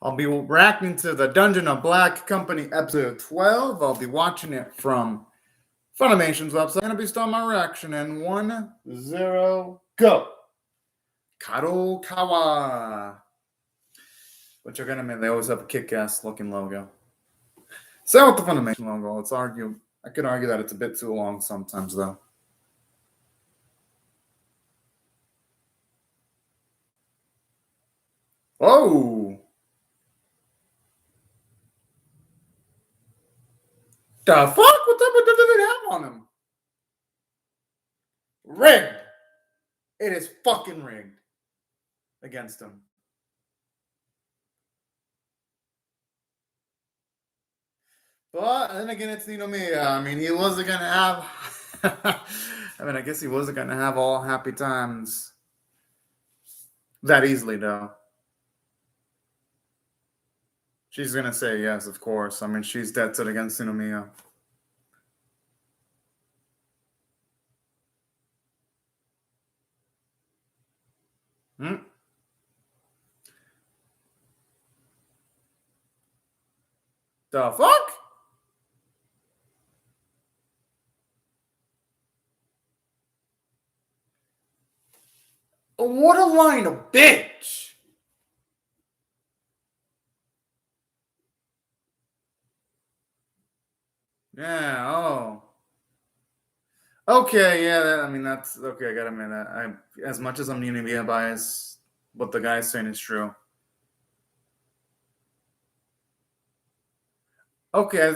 I'll be reacting to the Dungeon of Black Company episode 12. I'll be watching it from Funimation's website. I'm going to be starting my reaction in 1, 0, go. Kadokawa. Which are going to mean they always have a kick-ass looking logo. Same with the Funimation logo. I could argue that it's a bit too long sometimes, though. Oh! The fuck? What type of did it have on him? Rigged! It is fucking rigged against him. But then again, it's Ninomiya. I mean, he wasn't gonna have. I guess he wasn't gonna have all happy times that easily, though. She's gonna say yes, of course. I mean, she's dead set against Ninomiya. Hmm? The fuck? What a line of bitch! Yeah, oh. Okay, yeah, that's okay. I gotta admit that. As much as I'm Ninomiya biased, what the guy's saying is true. Okay.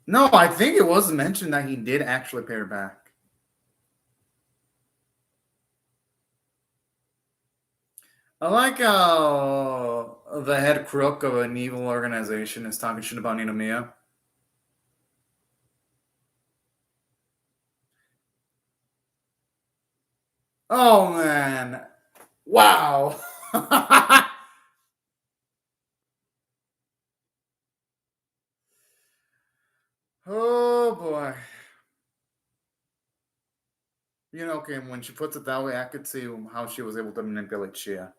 No, I think it was mentioned that he did actually pay her back. I like how the head crook of an evil organization is talking shit about Ninomiya. Oh, man. Wow. Oh, boy. Okay, when she puts it that way, I could see how she was able to manipulate Shia.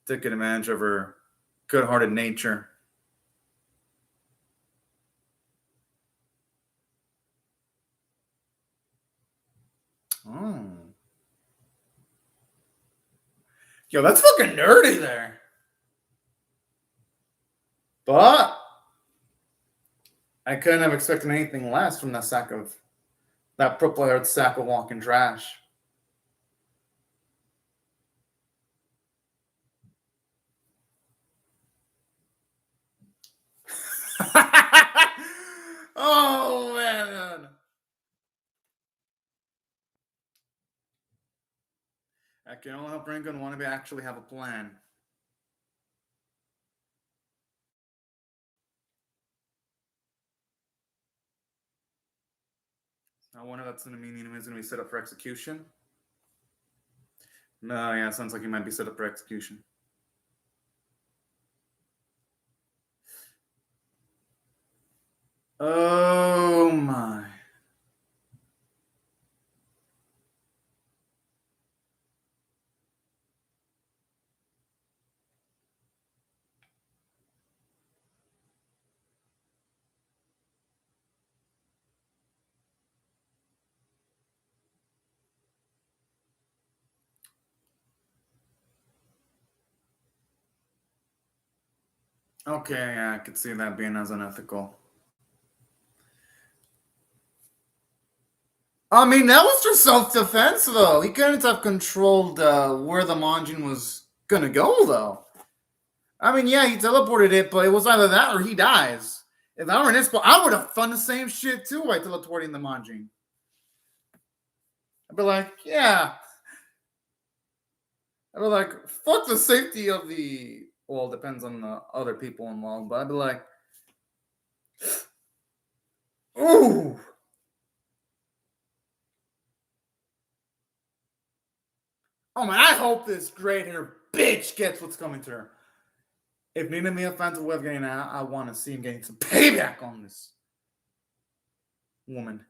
Taking advantage of her good-hearted nature. Oh. Yo, that's fucking nerdy there. But I couldn't have expected anything less from that purple-haired sack of walking trash. Oh, man. I can only hope Ringo and Wannabe actually have a plan. I wonder if that's going to mean he's going to be set up for execution. No, yeah, sounds like he might be set up for execution. Oh, my. Okay, yeah, I could see that being as unethical. I mean, that was for self-defense, though. He couldn't have controlled where the Manjin was gonna go, though. I mean, yeah, he teleported it, but it was either that or he dies. If I were in this spot, I would have done the same shit, too, by teleporting the Manjin. I'd be like, yeah. I'd be like, fuck the safety of the... Well, it depends on the other people involved, but I'd be like, ooh. Oh, man, I hope this great-haired bitch gets what's coming to her. If Ninomiya fans are worth getting out, I want to see him getting some payback on this woman.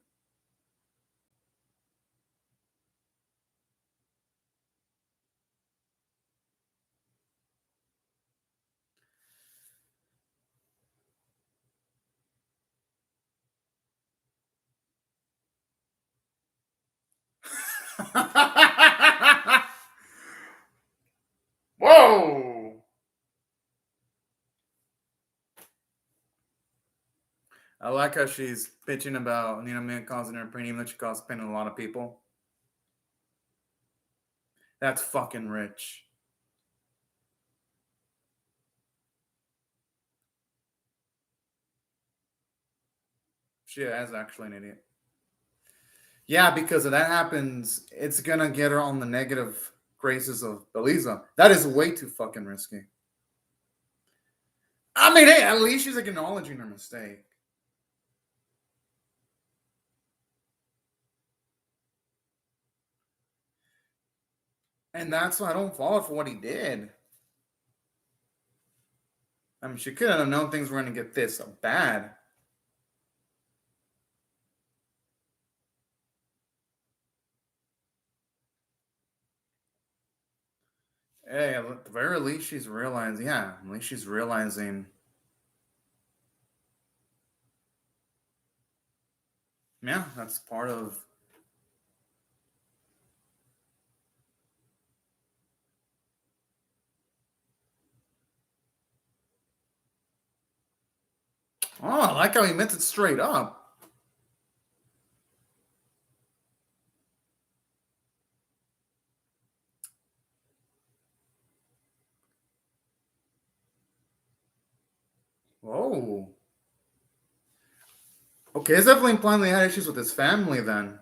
Whoa! I like how she's bitching about me causing her pain, even though she caused pain to a lot of people. That's fucking rich. She is actually an idiot. Yeah, because if that happens, it's gonna get her on the negative graces of Beliza. That is way too fucking risky. I mean, hey, at least she's like acknowledging her mistake. And that's why I don't fault her for what he did. I mean, she couldn't have known things were going to get this bad. Hey, at the very least, she's realizing. Yeah, at least she's realizing. Yeah, that's part of. Oh, I like how he meant it straight up. Oh. Okay, it's definitely implying they had issues with his family then.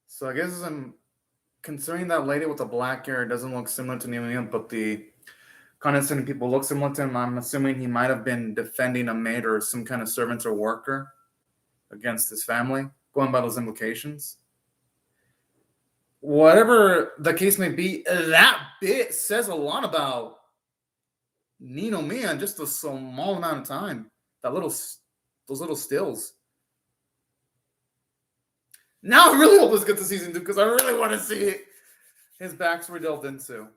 So I guess I'm considering that lady with the black hair doesn't look similar to Neil, but the condescending people look similar to him. I'm assuming he might have been defending a maid or some kind of servant or worker against his family, going by those implications. Whatever the case may be, that bit says a lot about Nino Mia in just a small amount of time. Those little stills. Now I really hope this gets to season 2 because I really want to see his backstory delved into.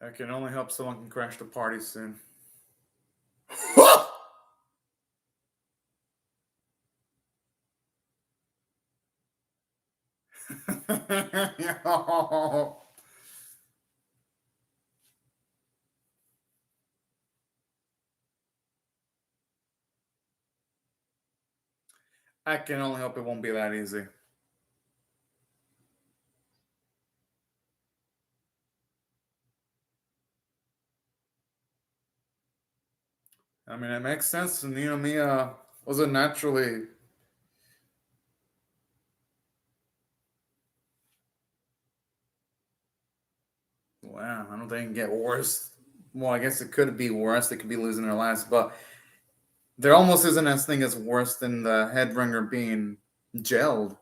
I can only hope someone can crash the party soon. I can only hope it won't be that easy. I mean, it makes sense. And Nino Mia wasn't naturally. Wow, I don't think it can get worse. Well, I guess it could be worse. They could be losing their lives, but there almost isn't a thing as worse than the headringer being jailed.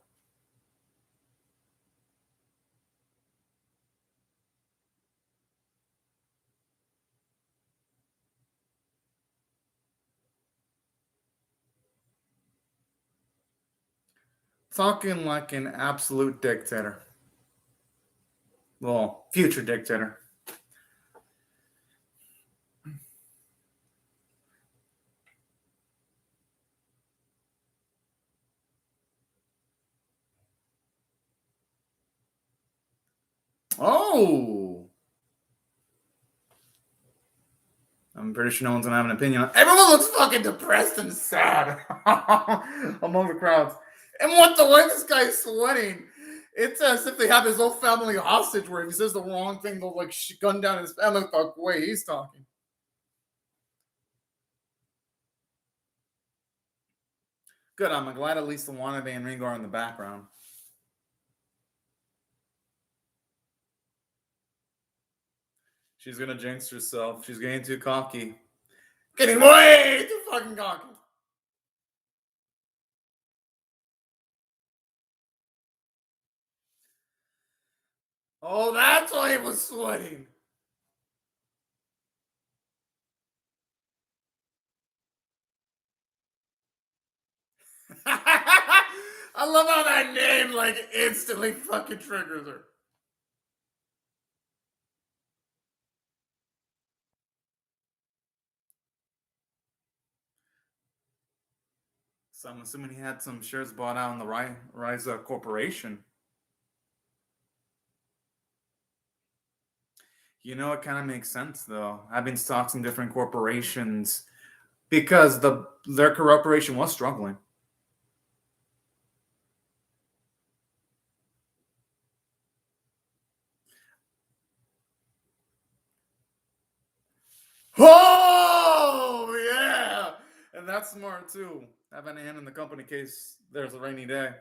Talking like an absolute dictator. Well, future dictator. Oh, I'm pretty sure no one's gonna have an opinion on. Everyone looks fucking depressed and sad among the crowds. And what the way this guy's sweating, it's as if they have his whole family hostage. Where if he says the wrong thing, they'll like gun down his family. The way he's talking. Good. I'm glad at least the Wannabe and Ringo are in the background. She's gonna jinx herself. She's getting too cocky. Getting way too fucking cocky. Oh, that's why he was sweating. I I love how that name like instantly fucking triggers her. So I'm assuming he had some shares bought out in the Rise Corporation. You know, it kind of makes sense though. Having stocks in different corporations because their corporation was struggling. Oh yeah, and that's smart too. Having a hand in the company in case there's a rainy day.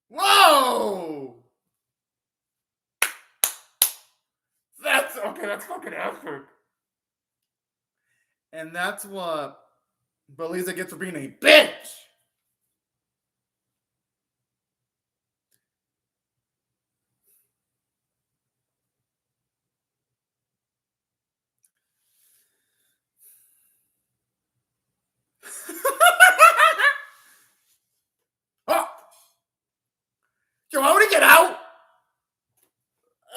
Whoa! That's okay. That's fucking effort. And that's what Beliza gets for being a bitch. Oh, do I want to get out?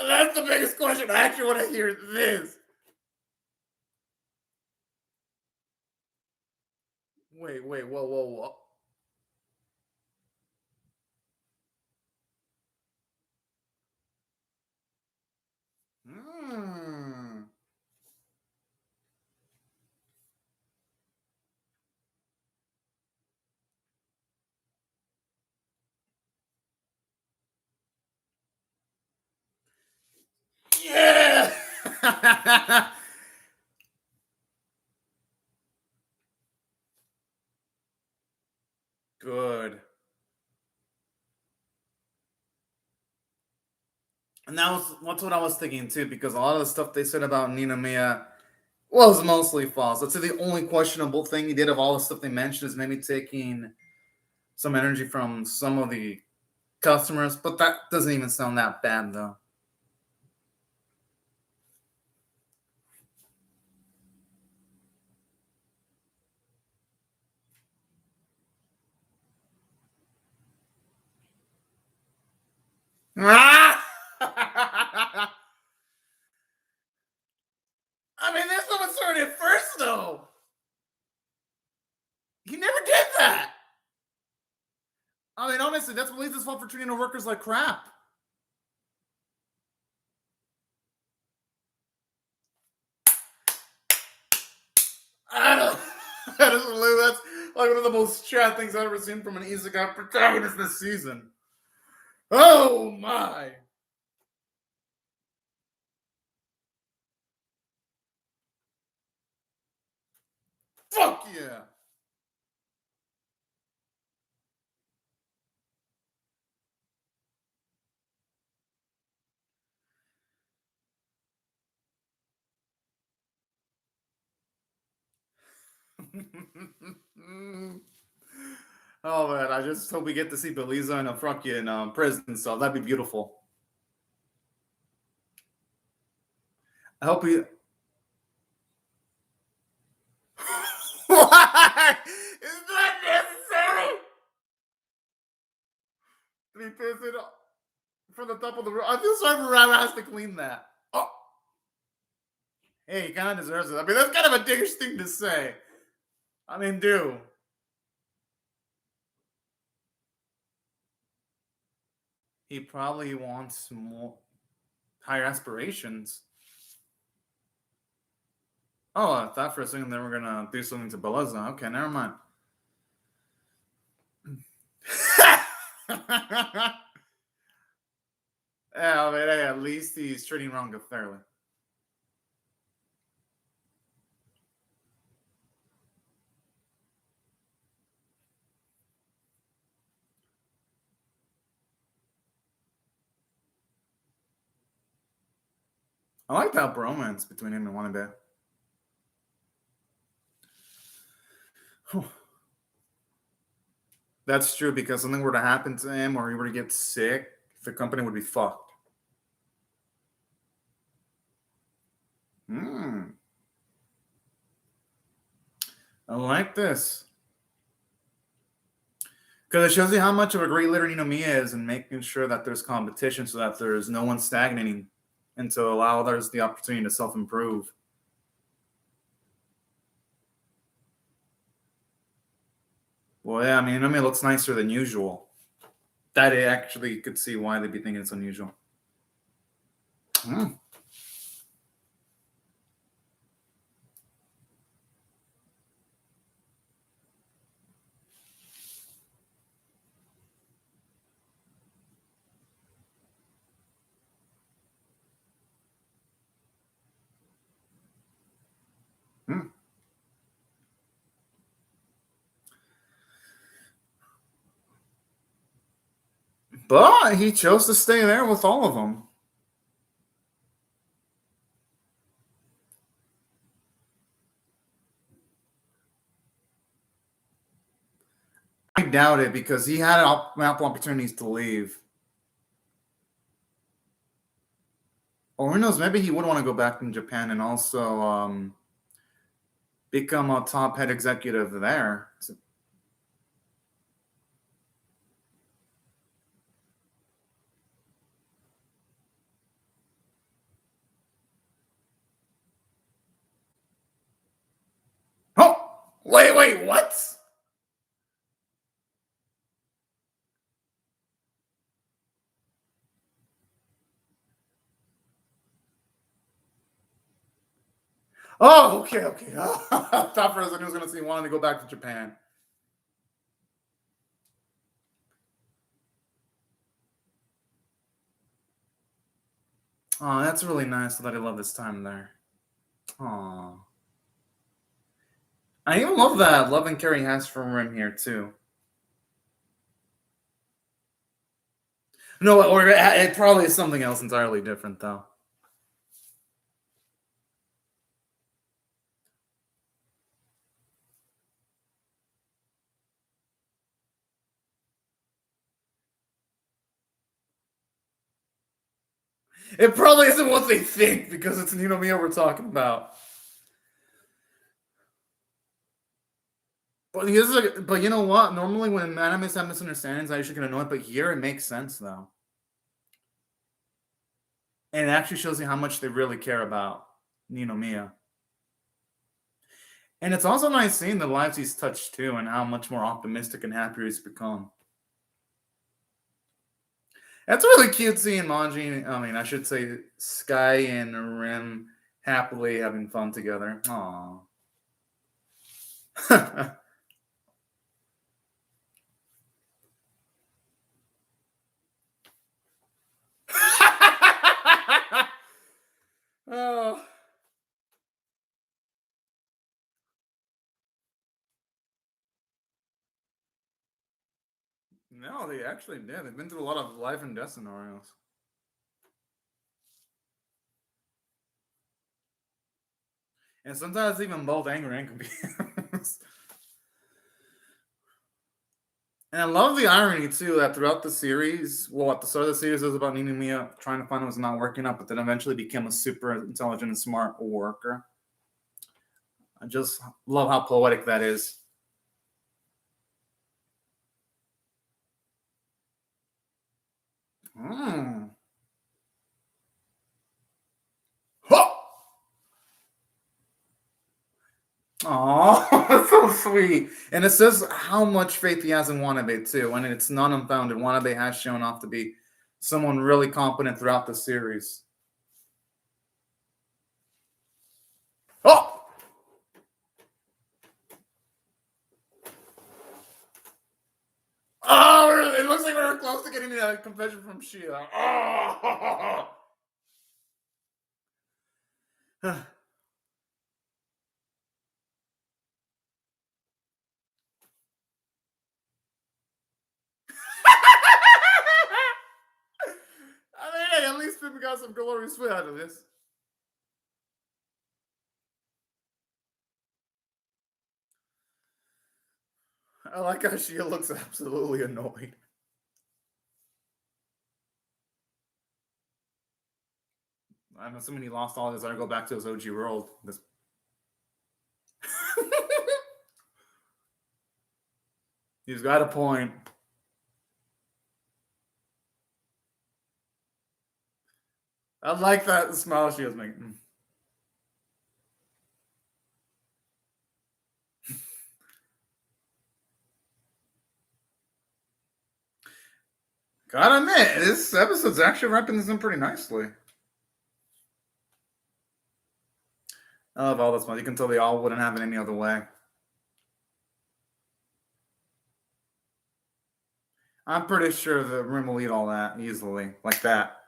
That's the biggest question. I actually want to hear this. Wait, whoa. Hmm. Yeah. Good. And that's what I was thinking too, because a lot of the stuff they said about Nina Mia was mostly false. I'd say the only questionable thing he did of all the stuff they mentioned is maybe taking some energy from some of the customers, but that doesn't even sound that bad though. Ah! I mean, this one was started at first though. He never did that. I mean, honestly, that's Belize's fault for treating her workers like crap. I don't. That's like one of the most sad things I've ever seen from an isekai protagonist this season. Oh my! Fuck yeah! Oh man, I just hope we get to see Beliza in a fucking prison cell. That'd be beautiful. I hope we. Why? Is that necessary? To be pissing from the top of the roof. I feel sorry for whoever has to clean that. Oh, hey, he kind of deserves it. I mean, that's kind of a dickish thing to say. I mean, dude. He probably wants more higher aspirations. Oh, I thought for a second they were gonna do something to Beleza. Okay, never mind. Yeah, I mean, hey, at least he's treating Ronga fairly. I like that bromance between him and Wanabe. That's true because something were to happen to him or he were to get sick, the company would be fucked. I like this. Because it shows you how much of a great leader Ninomiya is and making sure that there's competition so that there's no one stagnating and to allow others the opportunity to self-improve. Well, yeah, I mean, Ninomiya looks nicer than usual. That I actually could see why they'd be thinking it's unusual. Mm. Mm. But he chose to stay there with all of them. I doubt it because he had ample opportunities to leave. Or who knows, maybe he would want to go back in Japan and also become a top head executive there. Oh, wait, what? Oh, okay. I thought for a second I was going to say he wanted to go back to Japan. Oh, that's really nice that I love this time there. Oh, I even love that love and care he has for him here too. No, or it probably is something else entirely different though. It probably isn't what they think because it's Ninomiya we're talking about. But but you know what? Normally when animes have misunderstandings, I usually get annoyed. But here it makes sense though, and it actually shows you how much they really care about Ninomiya. And it's also nice seeing the lives he's touched too, and how much more optimistic and happier he's become. That's really cute seeing Manji. I mean, I should say Sky and Rim happily having fun together. Aww. Oh. No, they actually did. They've been through a lot of life and death scenarios. And sometimes even both anger and confused. And I love the irony too that throughout the series, well, at the start of the series, it was about Ninomiya trying to find what's not working out, but then eventually became a super intelligent and smart worker. I just love how poetic that is. Mm. Oh, that's so sweet. And it says how much faith he has in Wanabe too. And it's not unfounded. Wanabe has shown off to be someone really competent throughout the series. Oh! Oh, it looks like we were close to getting a confession from Sheila. Oh! I mean, hey, at least we got some glorious sweat out of this. I like how Sheila looks absolutely annoyed. I'm assuming he lost all his. I go back to his OG world. This He's got a point. I like that smile she was making. Gotta admit, this episode's actually wrapping this in pretty nicely. I love all this one. You can tell they all wouldn't have it any other way. I'm pretty sure the Rim will eat all that easily, like that.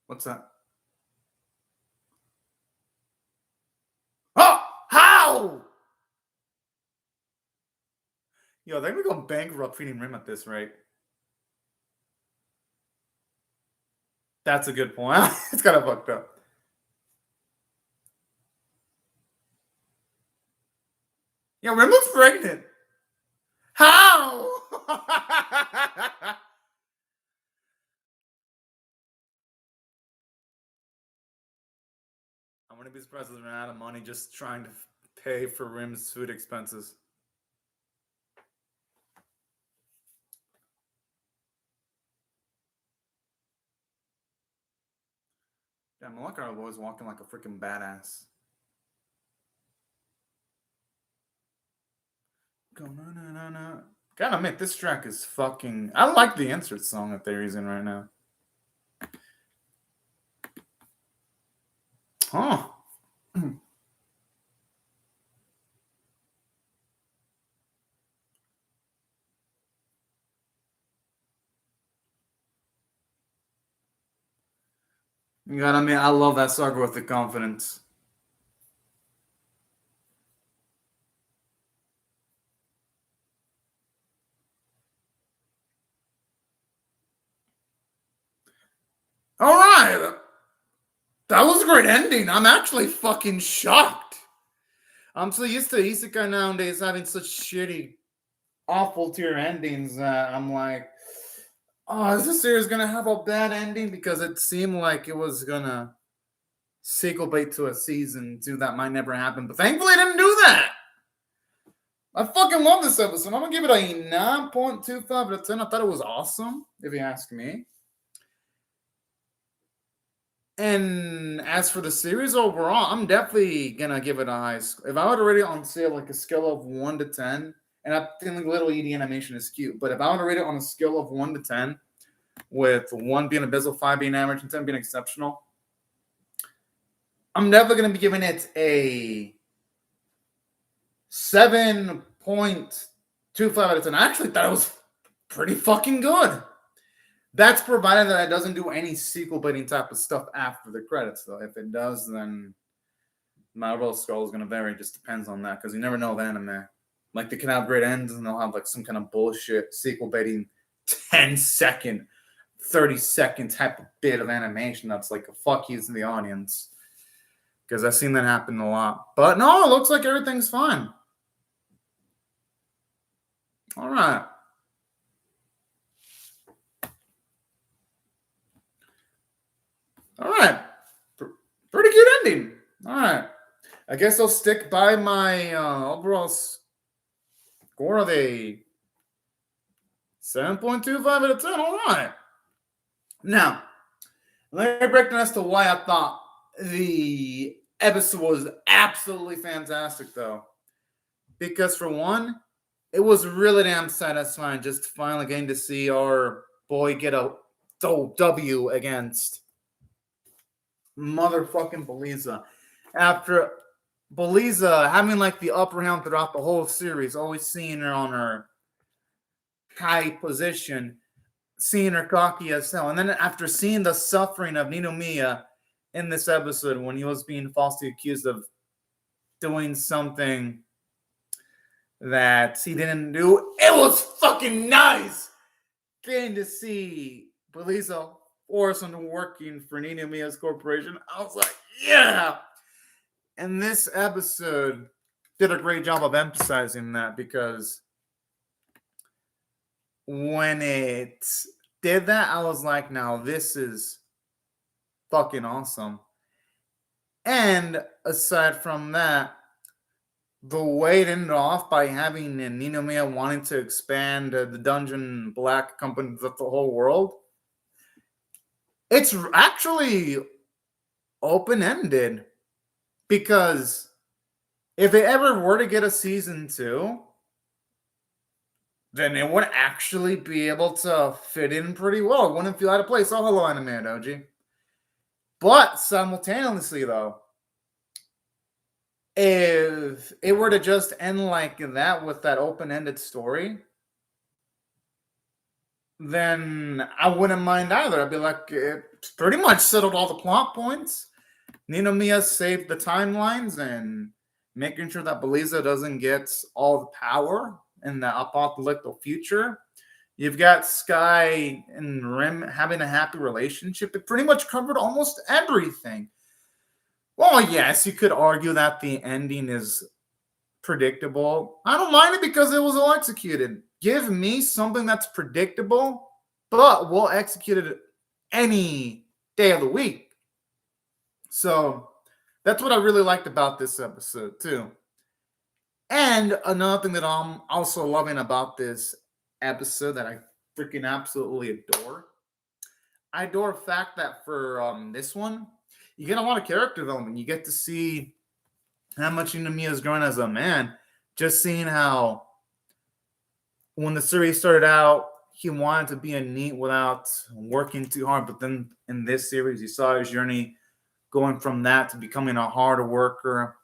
What's that? Oh, how? Yo, they're gonna go bankrupt feeding Rim at this rate. That's a good point. It's kind of fucked up. Yo, Rim looks pregnant. How? I'm gonna be surprised if they run out of money just trying to pay for Rim's food expenses. Yeah, Malakar was walking like a freaking badass. Go na na na na. Gotta admit, this track is fucking. I like the insert song that they're using right now. Huh. You gotta admit, I love that song with the confidence. All right. That was a great ending. I'm actually fucking shocked. I'm so used to Isekai nowadays having such shitty, awful tier endings that I'm like, oh, is this series gonna have a bad ending? Because it seemed like it was gonna sequel bait to a season 2 that might never happen. But thankfully, it didn't do that. I fucking love this episode. I'm gonna give it a 9.25 out of 10. I thought it was awesome, if you ask me. And as for the series overall, I'm definitely gonna give it a high score. If I were to rate it on, say, like a scale of 1 to 10, and I think Little Edie animation is cute, but if I were to rate it on a scale of 1 to 10, with 1 being abysmal, 5 being average, and 10 being exceptional, I'm definitely gonna be giving it a 7.25 out of 10. I actually thought it was pretty fucking good. That's provided that it doesn't do any sequel baiting type of stuff after the credits, though. If it does, then my overall score is going to vary. It just depends on that, because you never know with anime. Like, they can have great ends, and they'll have, like, some kind of bullshit sequel baiting 10-second, 30-second type of bit of animation that's like a fuck you to the audience. Because I've seen that happen a lot. But no, it looks like everything's fine. All right. All right. Pretty good ending. All right. I guess I'll stick by my overall score of a 7.25 out of 10. All right. Now, let me break down as to why I thought the episode was absolutely fantastic, though. Because, for one, it was really damn satisfying just finally getting to see our boy get a W against motherfucking Beliza. After Beliza having like the upper hand throughout the whole series, always seeing her on her high position, seeing her cocky as hell. And then after seeing the suffering of Ninomiya in this episode when he was being falsely accused of doing something that he didn't do, it was fucking nice getting to see Beliza force on working for Ninomiya's corporation. I was like, yeah. And this episode did a great job of emphasizing that, because when it did that, I was like, now this is fucking awesome. And aside from that, the way it ended off by having Ninomiya wanting to expand the Dungeon Black Company to the whole world, it's actually open-ended. Because if they ever were to get a season 2, then it would actually be able to fit in pretty well. It wouldn't feel out of place. Oh, hello, Anime Doji. But simultaneously, though, if it were to just end like that with that open-ended story, then I wouldn't mind either. I'd be like, it pretty much settled all the plot points. Ninomiya saved the timelines and making sure that Beliza doesn't get all the power in the apocalyptic future. You've got Sky and Rim having a happy relationship. It pretty much covered almost everything. Well, yes, you could argue that the ending is predictable. I don't mind it because it was well executed. Give me something that's predictable, but well executed any day of the week. So that's what I really liked about this episode, too. And another thing that I'm also loving about this episode that I freaking absolutely adore, I adore the fact that for this one, you get a lot of character development. You get to see how much Ninomiya is growing as a man. Just seeing how when the series started out, he wanted to be a NEET without working too hard. But then in this series, you saw his journey going from that to becoming a harder worker,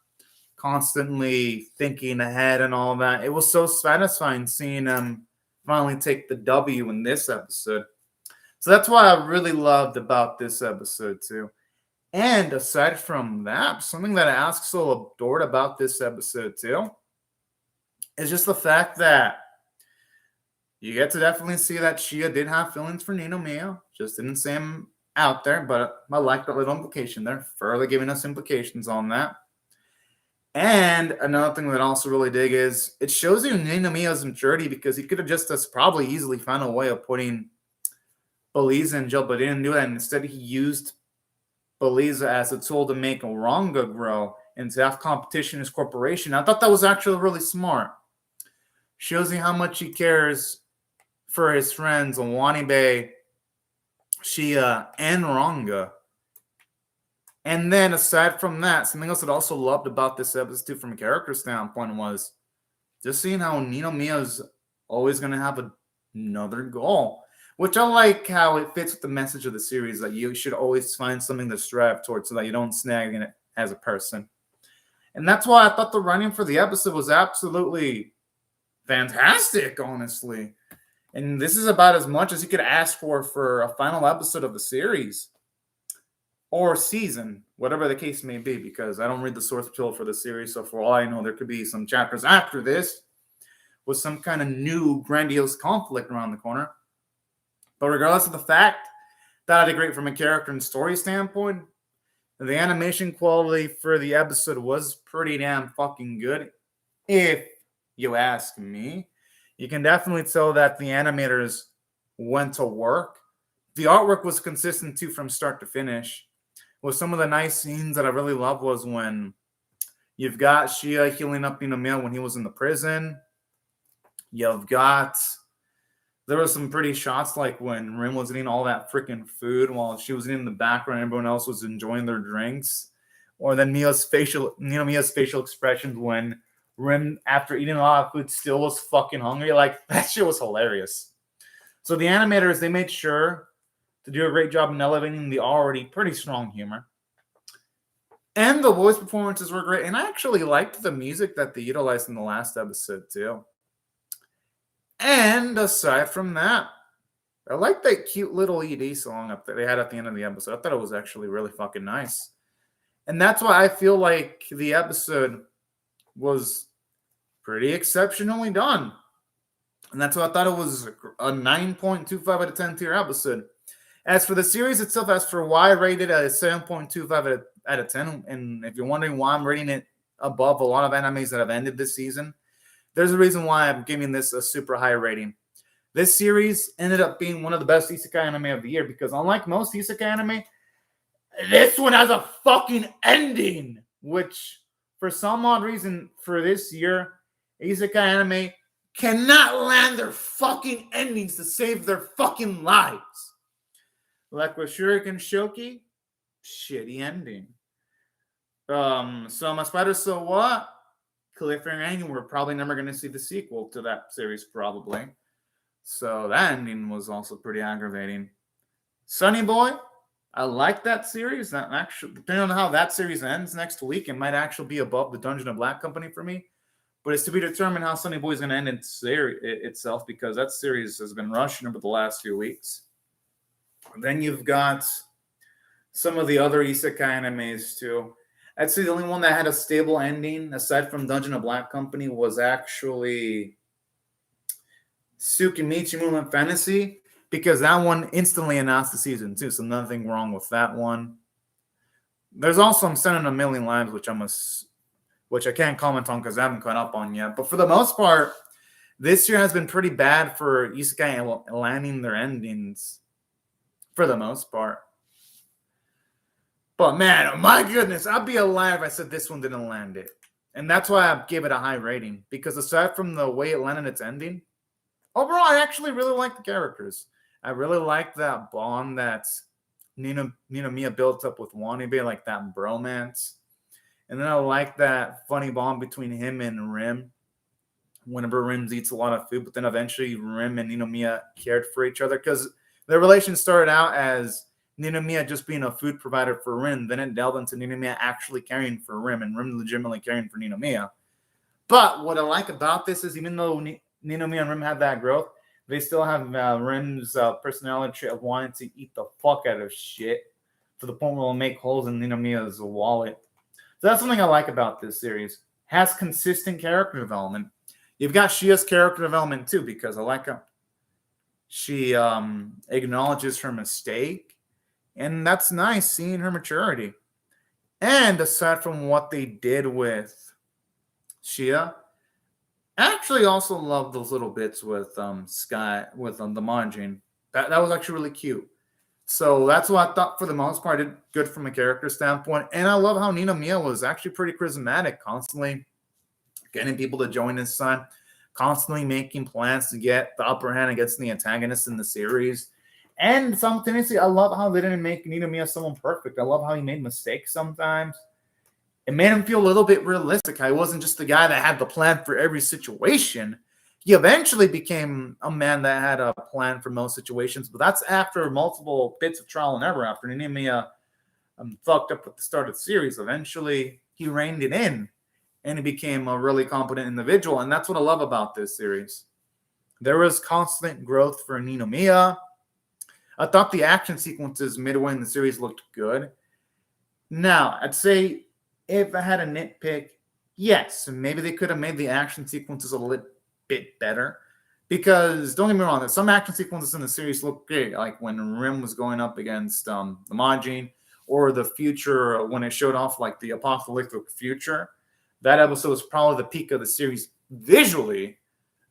constantly thinking ahead and all that. It was so satisfying seeing him finally take the W in this episode. So that's why I really loved about this episode too. And aside from that, something that I also adored about this episode too is just the fact that you get to definitely see that Shia did have feelings for Ninomiya. Just didn't say him out there, but I like that little implication there, further giving us implications on that. And another thing that I also really dig is it shows you Ninomiya's maturity, because he could have just probably easily found a way of putting Beliza in jail, but he didn't do that. Instead, he used Beliza as a tool to make Ranga grow and to have competition in his corporation. I thought that was actually really smart. Shows you how much he cares for his friends, Wanibe, Shia, and Ranga. And then aside from that, something else that I also loved about this episode too, from a character standpoint, was just seeing how Ninomiya is always going to have another goal, which I like how it fits with the message of the series, that you should always find something to strive towards so that you don't snag in it as a person. And that's why I thought the writing for the episode was absolutely fantastic, honestly. And this is about as much as you could ask for a final episode of the series or season, whatever the case may be, because I don't read the source material for the series. So for all I know, there could be some chapters after this with some kind of new grandiose conflict around the corner. But regardless of the fact that I did great from a character and story standpoint, the animation quality for the episode was pretty damn fucking good, if you ask me. You can definitely tell that the animators went to work. The artwork was consistent too from start to finish. With some of the nice scenes that I really love was when you've got Shia healing up Ninomiya when he was in the prison. There were some pretty shots like when Rin was eating all that freaking food while she was eating in the background, everyone else was enjoying their drinks. Or then Ninomiya's facial expressions when Rin, after eating a lot of food, still was fucking hungry. Like, that shit was hilarious. So the animators, they made sure to do a great job in elevating the already pretty strong humor. And the voice performances were great. And I actually liked the music that they utilized in the last episode, too. And aside from that, I like that cute little ED song up that they had at the end of the episode. I thought it was actually really fucking nice. And that's why I feel like the episode was pretty exceptionally done. And that's why I thought it was a 9.25 out of 10 tier episode. As for the series itself, as for why I rated it a 7.25 out of 10, and if you're wondering why I'm rating it above a lot of animes that have ended this season, there's a reason why I'm giving this a super high rating. This series ended up being one of the best isekai anime of the year, because unlike most isekai anime, This one has a fucking ending, which for some odd reason for this year, isekai anime cannot land their fucking endings to save their fucking lives. Like with Shuriken Shoki, shitty ending. So my spider, so what? Cliffhanger ending. We're probably never going to see the sequel to that series, probably. So that ending was also pretty aggravating. Sunny Boy, I like that series. That actually, depending on how that series ends next week, it might actually be above the Dungeon of Black Company for me. But it's to be determined how Sunny Boy is going to end itself, because that series has been rushing over the last few weeks. And then you've got some of the other isekai animes too. I'd say the only one that had a stable ending, aside from Dungeon of Black Company, was actually Tsukimichi Moonlight Fantasy, because that one instantly announced the season 2, so nothing wrong with that one. There's also I'm Sending a Million Lives, which I can't comment on because I haven't caught up on yet. But for the most part, this year has been pretty bad for isekai landing their endings, for the most part. But man, my goodness, I'd be a liar if I said this one didn't land it. And that's why I gave it a high rating. Because aside from the way it landed its ending, overall, I actually really like the characters. I really like that bond that Ninomiya built up with Wanibe, like that bromance. And then I like that funny bond between him and Rim. Whenever Rim eats a lot of food, but then eventually Rim and Ninomiya cared for each other. Because their relation started out as Ninomiya just being a food provider for Rin, then it delved into Ninomiya actually caring for Rim, and Rim legitimately caring for Ninomiya. But what I like about this is, even though Ninomiya and Rim have that growth, they still have Rim's personality trait of wanting to eat the fuck out of shit, to the point where it'll make holes in Ninomiya's wallet. So that's something I like about this series. Has consistent character development. You've got Shia's character development too, because I like her. She acknowledges her mistake. And that's nice, seeing her maturity. And aside from what they did with Shia, I actually also love those little bits with Sky, with the Manjin. That was actually really cute. So that's what I thought for the most part did good from a character standpoint. And I love how Ninomiya was actually pretty charismatic, constantly getting people to join his side, constantly making plans to get the upper hand against the antagonists in the series. And simultaneously, I love how they didn't make Ninomiya someone perfect. I love how he made mistakes sometimes. It made him feel a little bit realistic. I wasn't just the guy that had the plan for every situation. He eventually became a man that had a plan for most situations, but that's after multiple bits of trial and error. After Ninomiya fucked up at the start of the series, eventually he reined it in, and he became a really competent individual. And that's what I love about this series. There was constant growth for Ninomiya. I thought the action sequences midway in the series looked good. Now, I'd say if I had a nitpick, yes, maybe they could have made the action sequences a little bit better. Because, don't get me wrong, some action sequences in the series look great, like when Rim was going up against the Majin, or the future, when it showed off like the apocalyptic future. That episode was probably the peak of the series visually.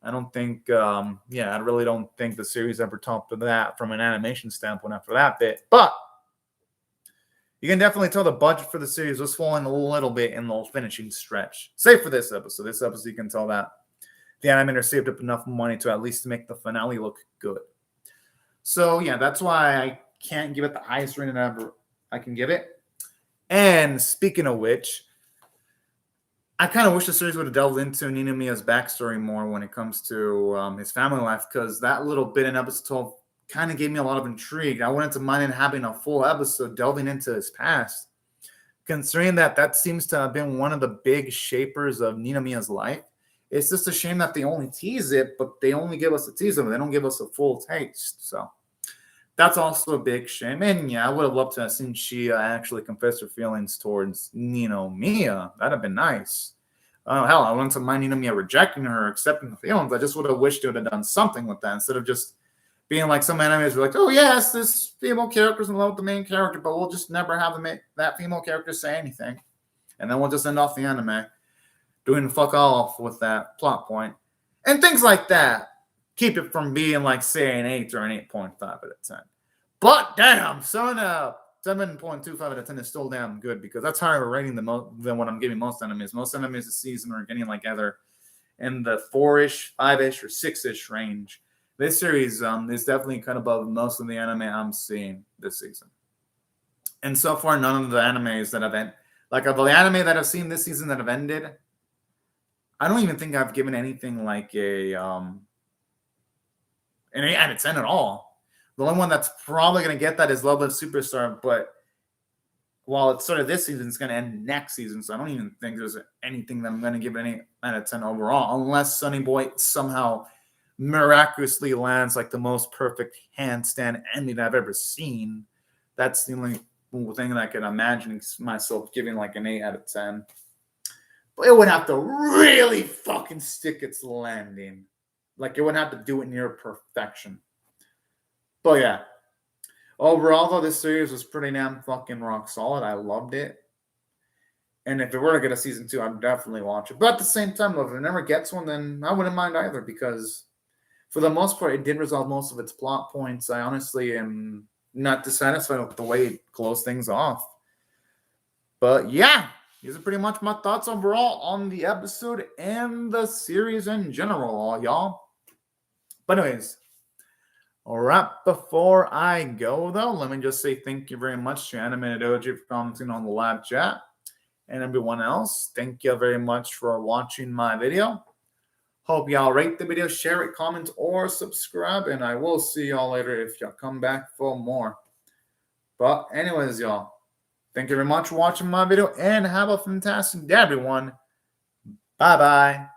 I don't think, I really don't think the series ever topped that from an animation standpoint after that bit. But you can definitely tell the budget for the series was falling a little bit in the finishing stretch. Save for this episode. This episode, you can tell that the animator saved up enough money to at least make the finale look good. So, yeah, that's why I can't give it the highest rating ever I can give it. And speaking of which, I kind of wish the series would have delved into Ninomiya's backstory more when it comes to his family life, because that little bit in episode 12 kind of gave me a lot of intrigue. I wouldn't mind having a full episode delving into his past, considering that seems to have been one of the big shapers of Ninomiya's life. It's just a shame that they only tease it, but they only give us a teaser. They don't give us a full taste. So that's also a big shame. And yeah, I would have loved to have seen Shia actually confess her feelings towards Ninomiya. That'd have been nice. Hell, I wouldn't mind Ninomiya rejecting her, accepting the feelings. I just would have wished they would have done something with that instead of just being like some animes were like, oh yes, this female character's in love with the main character, but we'll just never have that female character say anything. And then we'll just end off the anime doing fuck off with that plot point. And things like that keep it from being like, say, an 8 or an 8.5 out of 10. But damn, son, to 7.25 out of 10 is still damn good because that's higher rating than what I'm giving most animes. Most animes this season are getting like either in the 4-ish, 5-ish, or 6-ish range. This series is definitely kind of above most of the anime I'm seeing this season. And so far, none of the animes that I've of the anime that I've seen this season that have ended, I don't even think I've given anything like an 8 out of 10 at all. The only one that's probably going to get that is Love Live Superstar, but while it's sort of this season, it's going to end next season, so I don't even think there's anything that I'm going to give an 8 out of 10 overall, unless Sunny Boy somehow miraculously lands like the most perfect handstand ending I've ever seen. That's the only thing that I can imagine myself giving like an 8 out of 10. But it would have to really fucking stick its landing. Like, it would have to do it near perfection. But yeah. Overall, though, this series was pretty damn fucking rock solid. I loved it. And if it were to get a season 2, I'd definitely watch it. But at the same time, if it never gets one, then I wouldn't mind either, because for the most part, it did resolve most of its plot points. I honestly am not dissatisfied with the way it closed things off. But yeah, these are pretty much my thoughts overall on the episode and the series in general, y'all. But anyways, all right, before I go, though, let me just say thank you very much to Animated Doji for commenting on the live chat. And everyone else, thank you very much for watching my video. Hope y'all rate the video, share it, comment, or subscribe. And I will see y'all later if y'all come back for more. But anyways, y'all, thank you very much for watching my video. And have a fantastic day, everyone. Bye-bye.